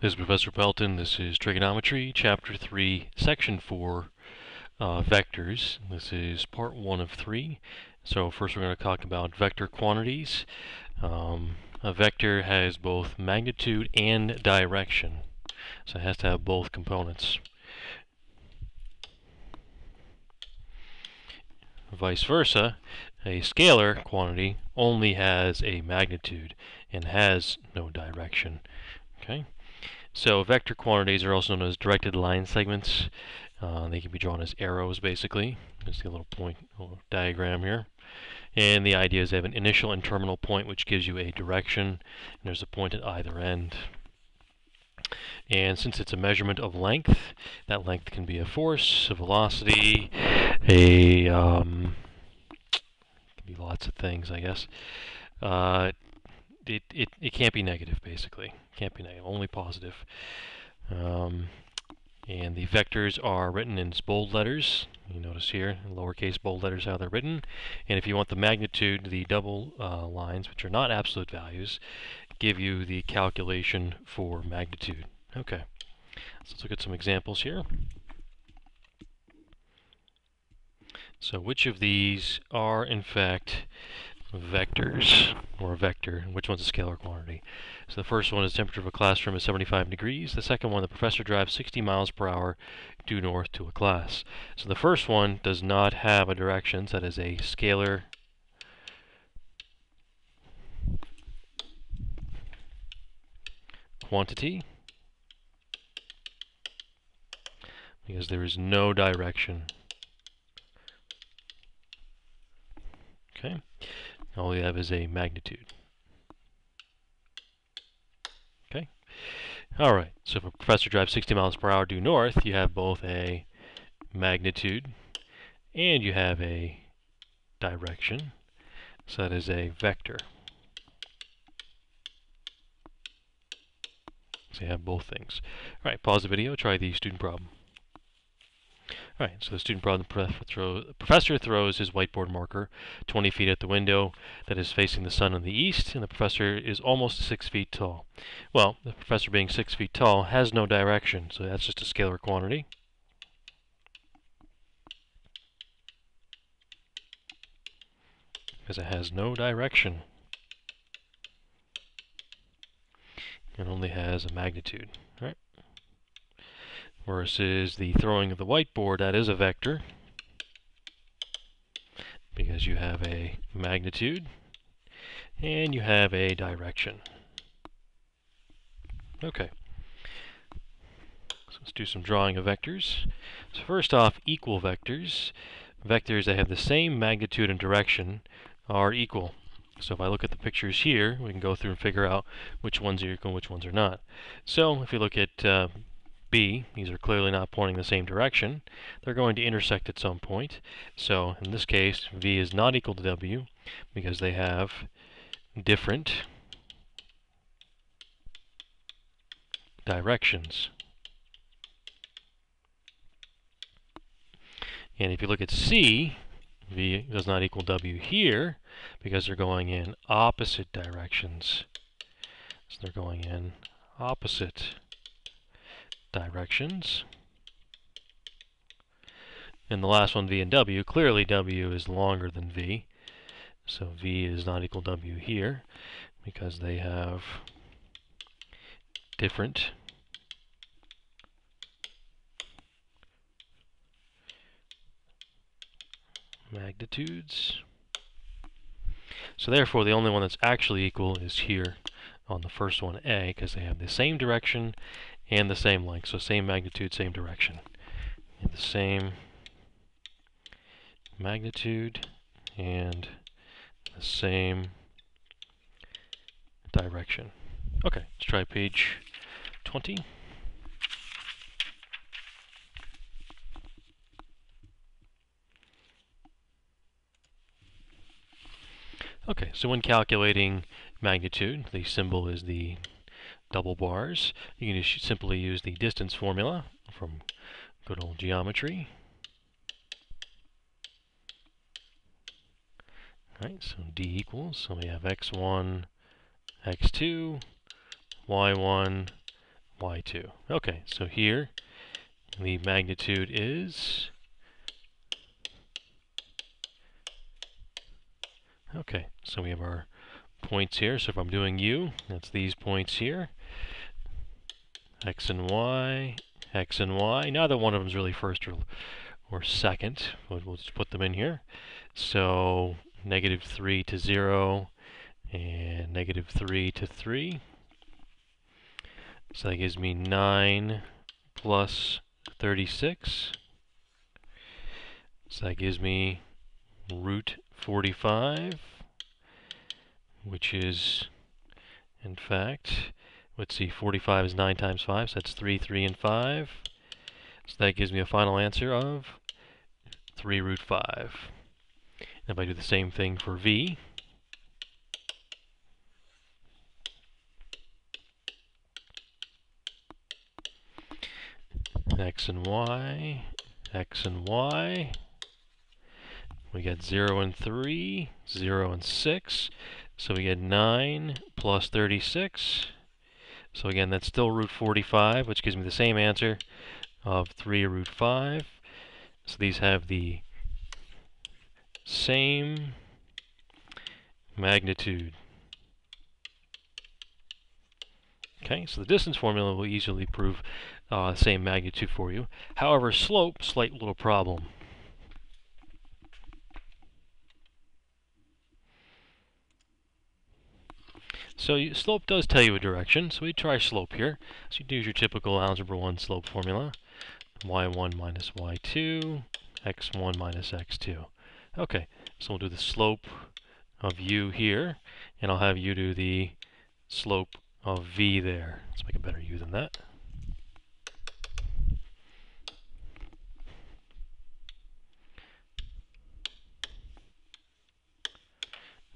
This is Professor Pelton. This is Trigonometry, Chapter 3, Section 4, Vectors. This is Part 1 of 3. So first we're going to talk about vector quantities. A vector has both magnitude and direction. So it has to have both components. Vice versa, a scalar quantity only has a magnitude and has no direction. Okay? So vector quantities are also known as directed line segments. They can be drawn as arrows, basically. You see a little little diagram here. And the idea is they have an initial and terminal point, which gives you a direction, and there's a point at either end. And since it's a measurement of length, that length can be a force, a velocity, can be lots of things, I guess. It can't be negative, basically. Can't be negative, only positive. And the vectors are written in bold letters. You notice here, in lowercase bold letters, how they're written. And if you want the magnitude, the double lines, which are not absolute values, give you the calculation for magnitude. Okay, so let's look at some examples here. So which of these are, in fact, vectors, or a vector, and which one's a scalar quantity? So the first one is temperature of a classroom is 75 degrees. The second one, the professor drives 60 miles per hour due north to a class. So the first one does not have a direction, so that is a scalar quantity, because there is no direction. Okay, all you have is a magnitude. Okay, all right, so if a professor drives 60 miles per hour due north, you have both a magnitude and you have a direction, so that is a vector. So you have both things. All right, pause the video, try the student problem. All right, so the student problem, the professor throws his whiteboard marker 20 feet at the window that is facing the sun in the east, and the professor is almost 6 feet tall. Well, the professor being 6 feet tall has no direction, so that's just a scalar quantity. Because it has no direction. It only has a magnitude, right? Versus the throwing of the whiteboard, that is a vector, because you have a magnitude and you have a direction. Okay, so let's do some drawing of vectors. So first off, equal vectors. Vectors that have the same magnitude and direction are equal. So if I look at the pictures here, we can go through and figure out which ones are equal and which ones are not. So if you look at B, these are clearly not pointing the same direction. They're going to intersect at some point. So in this case, V is not equal to W because they have different directions. And if you look at C, V does not equal W here because they're going in opposite directions. So they're going in opposite directions. And the last one, V and W, clearly W is longer than V. So V is not equal to W here because they have different magnitudes. So therefore, the only one that's actually equal is here on the first one, A, because they have the same direction and the same length. So same magnitude, same direction. And the same magnitude and the same direction. Okay, let's try page 20. Okay, so when calculating magnitude, the symbol is the double bars. You can just simply use the distance formula from good old geometry. Alright, so D equals, so we have x1, x2, y1, y2. Okay, so here the magnitude is, okay, so we have our points here. So if I'm doing u, that's these points here, x and y, x and y. Neither one of them is really first or second, but we'll just put them in here. So -3 to 0 and -3 to 3. So that gives me 9 plus 36. So that gives me root 45, which is, in fact, let's see, 45 is 9 times 5, so that's 3, 3, and 5. So that gives me a final answer of 3 root 5. If I do the same thing for v, x and y, x and y, we get 0 and 3, 0 and 6, so we get 9 plus 36. So again, that's still root 45, which gives me the same answer of 3 root 5. So these have the same magnitude. Okay, so the distance formula will easily prove same magnitude for you. However, slope, slight little problem. So slope does tell you a direction, so we try slope here. So you use your typical Algebra 1 slope formula. y1 minus y2, x1 minus x2. Okay, so we'll do the slope of u here, and I'll have you do the slope of v there. Let's make a better u than that.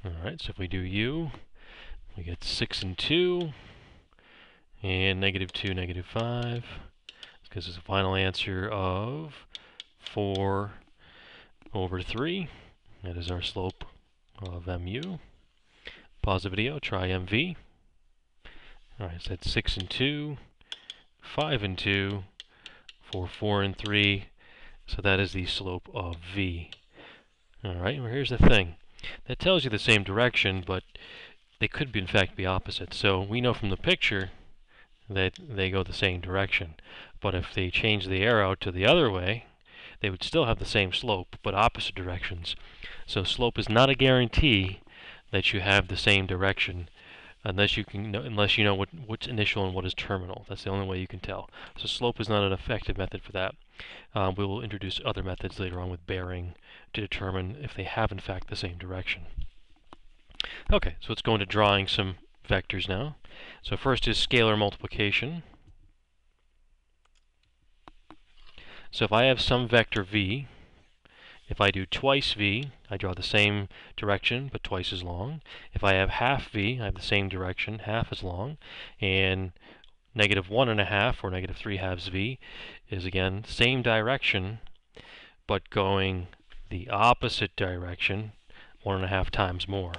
Alright, so if we do u, we get 6 and 2, and -2, -5. This gives us a final answer of 4 over 3. That is our slope of mu. Pause the video, try mv. Alright, so that's 6 and 2, 5 and 2, 4 and 3. So that is the slope of v. Alright, well here's the thing. That tells you the same direction, but they could be, in fact, be opposite. So we know from the picture that they go the same direction. But if they change the arrow to the other way, they would still have the same slope, but opposite directions. So slope is not a guarantee that you have the same direction unless you know what's initial and what is terminal. That's the only way you can tell. So slope is not an effective method for that. We will introduce other methods later on with bearing to determine if they have in fact the same direction. Okay, so let's go into drawing some vectors now. So first is scalar multiplication. So if I have some vector v, if I do twice v, I draw the same direction but twice as long. If I have half v, I have the same direction, half as long. And -1.5 or -3/2 v is again same direction but going the opposite direction 1.5 times more.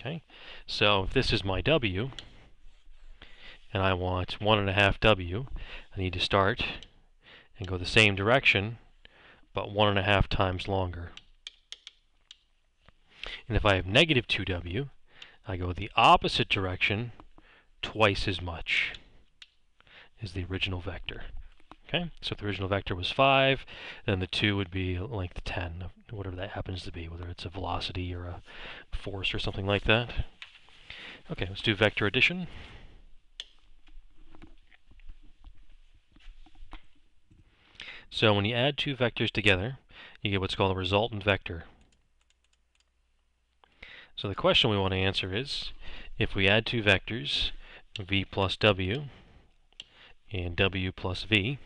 Okay, so if this is my w and I want 1.5 w, I need to start and go the same direction but 1.5 times longer. And if I have -2w, I go the opposite direction twice as much as the original vector. Okay, so if the original vector was 5, then the 2 would be length 10, whatever that happens to be, whether it's a velocity or a force or something like that. Okay, let's do vector addition. So when you add two vectors together, you get what's called a resultant vector. So the question we want to answer is, if we add two vectors, v plus w and w plus v,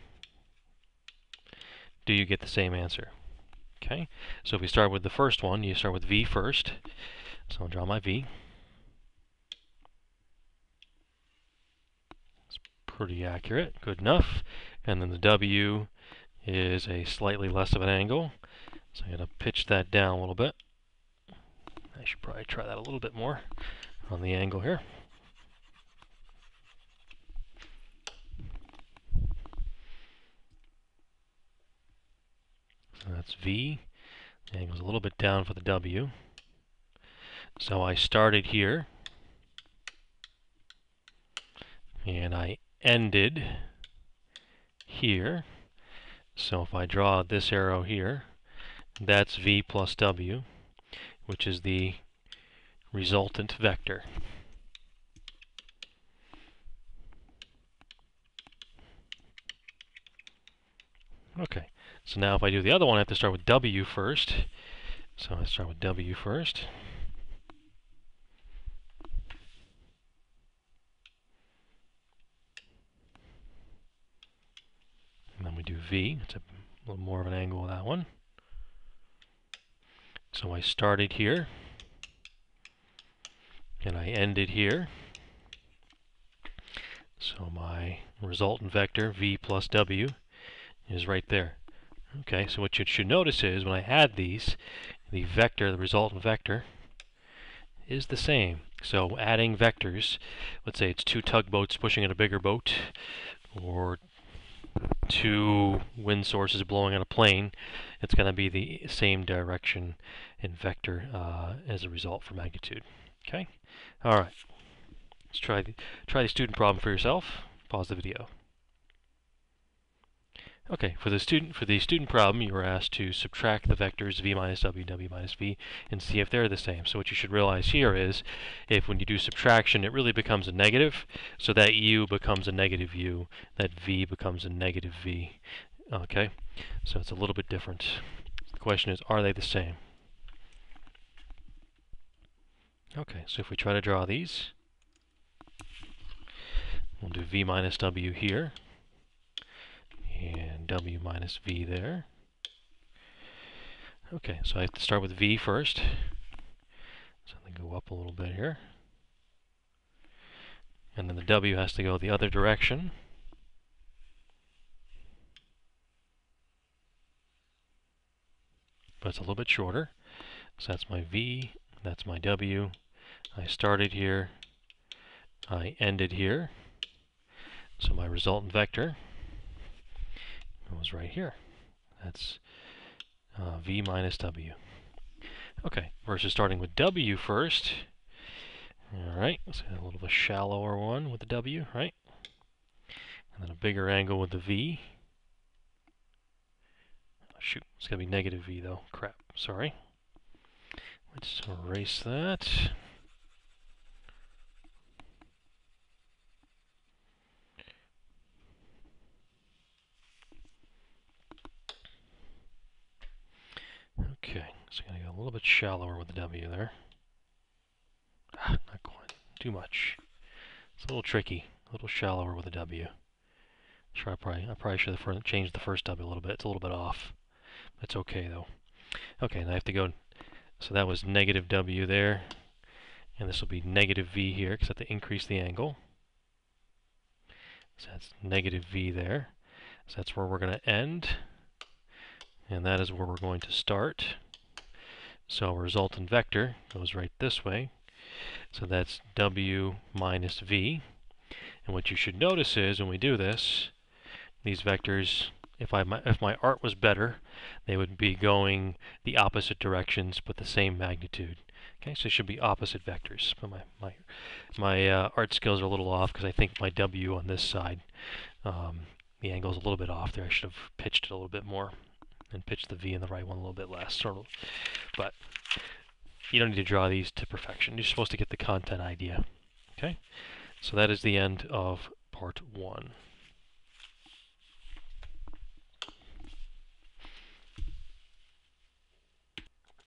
do you get the same answer? Okay, so if we start with the first one, you start with v first. So I'll draw my v. It's pretty accurate, good enough. And then the w is a slightly less of an angle. So I'm going to pitch that down a little bit. I should probably try that a little bit more on the angle here. that's V. The angle's a little bit down for the W. So I started here, and I ended here. So if I draw this arrow here, that's V plus W, which is the resultant vector. Okay, so now if I do the other one, I have to start with W first. So I start with W first. And then we do V. It's a little more of an angle with that one. So I started here, and I ended here. So my resultant vector, V plus W, is right there. Okay, so what you should notice is when I add these, the vector, the resultant vector, is the same. So adding vectors, let's say it's two tugboats pushing at a bigger boat, or two wind sources blowing on a plane, it's going to be the same direction in vector as a result for magnitude. Okay? All right. Let's try the student problem for yourself. Pause the video. Okay, for the student problem, you were asked to subtract the vectors v minus w, w minus v, and see if they're the same. So what you should realize here is, if when you do subtraction, it really becomes a negative, so that u becomes a negative u, that v becomes a negative v. Okay, so it's a little bit different. The question is, are they the same? Okay, so if we try to draw these, we'll do v minus w here, and w minus v there. Okay, so I have to start with v first. So I'm going to go up a little bit here. And then the w has to go the other direction. But it's a little bit shorter. So that's my v, that's my w. I started here, I ended here. So my resultant vector goes right here. That's v minus w. Okay, versus starting with w first. Alright, let's get a little bit shallower one with the w, right? And then a bigger angle with the v. Oh, shoot, it's going to be negative v though. Crap, sorry. Let's erase that. Okay, so I'm going to go a little bit shallower with the w there. Not quite. Too much. It's a little tricky. A little shallower with the w. Sure, I probably should have changed the first w a little bit. It's a little bit off. It's okay though. Okay, and I have to go. So that was negative w there, and this will be negative v here because I have to increase the angle. So that's negative v there. So that's where we're going to end, and that is where we're going to start. So our resultant vector goes right this way. So that's w minus v. And what you should notice is when we do this, these vectors, if my art was better, they would be going the opposite directions but the same magnitude. Okay, so it should be opposite vectors. But my art skills are a little off because I think my w on this side, the angle is a little bit off there. I should have pitched it a little bit more and pitched the v in the right one a little bit less. But you don't need to draw these to perfection. You're supposed to get the content idea. Okay, so that is the end of part 1.